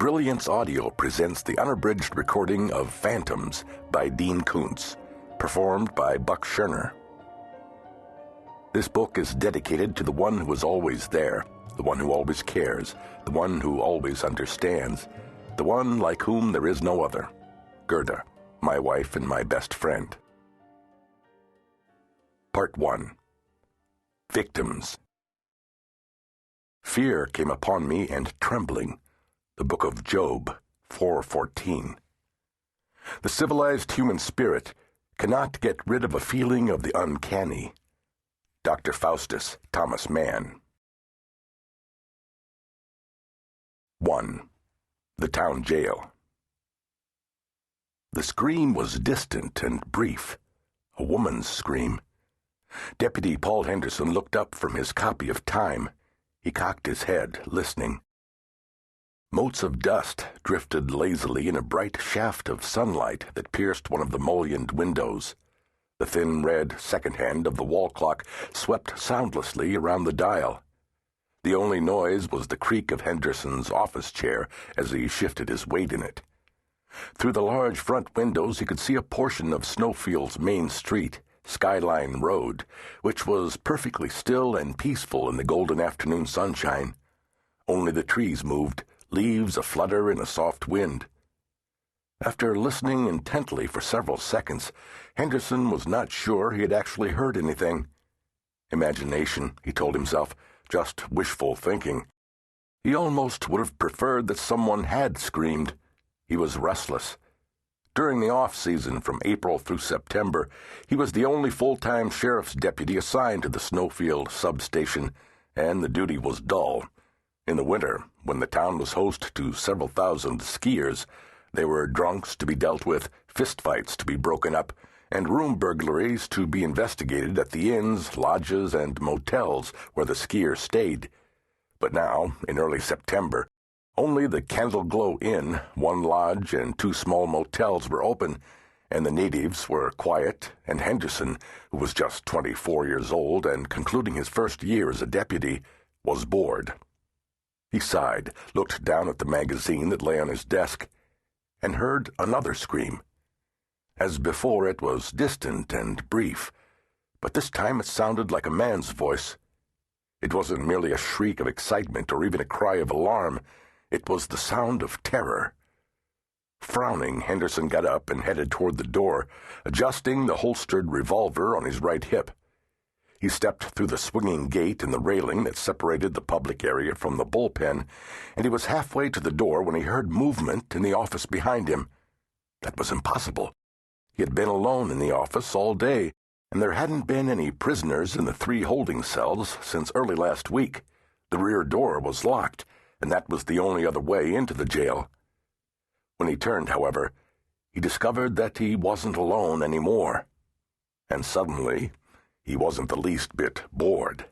Brilliance Audio presents the unabridged recording of Phantoms by Dean Koontz, performed by Buck Schirner. This book is dedicated to the one who is always there, the one who always cares, the one who always understands, the one like whom there is no other, Gerda, my wife and my best friend. Part 1. Victims. Fear came upon me and trembling. The Book of Job, 4:14. The civilized human spirit cannot get rid of a feeling of the uncanny. Dr. Faustus Thomas Mann. 1. The Town Jail. The scream was distant and brief, a woman's scream. Deputy Paul Henderson looked up from his copy of Time. He cocked his head, listening. Motes of dust drifted lazily in a bright shaft of sunlight that pierced one of the mullioned windows. The thin red second hand of the wall clock swept soundlessly around the dial. The only noise was the creak of Henderson's office chair as he shifted his weight in it. Through the large front windows he could see a portion of Snowfield's main street, Skyline Road, which was perfectly still and peaceful in the golden afternoon sunshine. Only the trees moved, leaves aflutter in a soft wind. After listening intently for several seconds, Henderson was not sure he had actually heard anything. Imagination, he told himself, just wishful thinking. He almost would have preferred that someone had screamed. He was restless. During the off-season, from April through September, he was the only full-time sheriff's deputy assigned to the Snowfield substation, and the duty was dull. In the winter, when the town was host to several thousand skiers, there were drunks to be dealt with, fistfights to be broken up, and room burglaries to be investigated at the inns, lodges, and motels where the skiers stayed. But now, in early September, only the Candle Glow Inn, one lodge, and 2 small motels were open, and the natives were quiet, and Henderson, who was just 24 years old and concluding his first year as a deputy, was bored. He sighed, looked down at the magazine that lay on his desk, and heard another scream. As before, it was distant and brief, but this time it sounded like a man's voice. It wasn't merely a shriek of excitement or even a cry of alarm. It was the sound of terror. Frowning, Henderson got up and headed toward the door, adjusting the holstered revolver on his right hip. He stepped through the swinging gate in the railing that separated the public area from the bullpen, and he was halfway to the door when he heard movement in the office behind him. That was impossible. He had been alone in the office all day, and there hadn't been any prisoners in the 3 holding cells since early last week. The rear door was locked, and that was the only other way into the jail. When he turned, however, he discovered that he wasn't alone anymore. And suddenly, he wasn't the least bit bored.